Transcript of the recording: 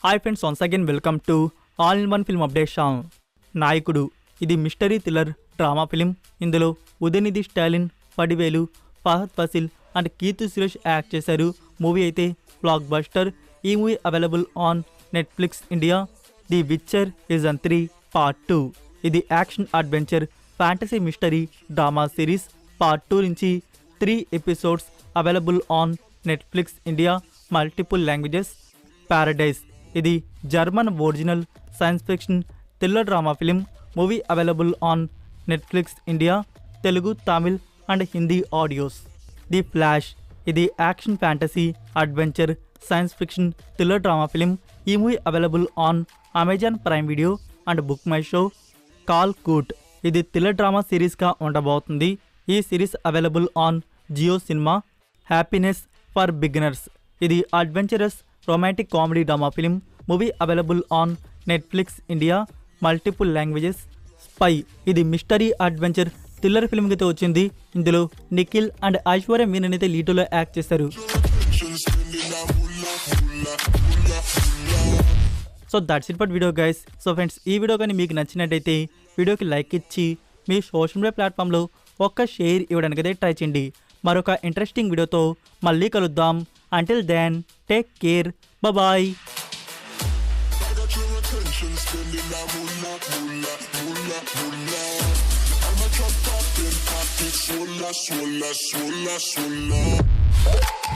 Hi friends, once again welcome to all in one film update channel. Nayakudu ఇది mystery thriller drama film. ఇందులో Udhayanidhi Stalin, Vadivelu, Fahadh Faasil and Keerthy Suresh act చేశారు. Movie అయితే blockbuster. ఈ movie available on Netflix India. The Witcher season 3 part 2. ఇది action adventure fantasy mystery drama series. Part 2 నుంచి 3 episodes available on Netflix India, multiple languages. Paradise ఇది German original science fiction thriller drama film. Movie available on Netflix India, Telugu, Tamil and Hindi audios. The Flash ఇది action fantasy adventure science fiction thriller drama film. ఈ movie available on Amazon Prime Video and Book My Show. Kaalkoot ఇది thriller drama సిరీస్గా ఉండబోతుంది. ఈ series available on Jio Cinema. Happiness for beginners ఇది adventurous romantic comedy drama film. Movie available on Netflix India, multiple languages. Spy ఇది mystery adventure thriller film అయితే వచ్చింది. ఇందులో Nikhil and Aishwarya Menon అయితే లీడోలో యాక్ట్ చేశారు. So that's it for video guys. So friends, ఈ video కానీ మీకు నచ్చినట్టయితే వీడియోకి లైక్ ఇచ్చి మీ సోషల్ మీడియా ప్లాట్ఫామ్లో ఒక్క షేర్ ఇవ్వడానికి అయితే ట్రై చేయండి. మరొక ఇంట్రెస్టింగ్ వీడియోతో మళ్ళీ కలుద్దాం. Until then take care, bye. Swolla, swolla, swolla, swolla.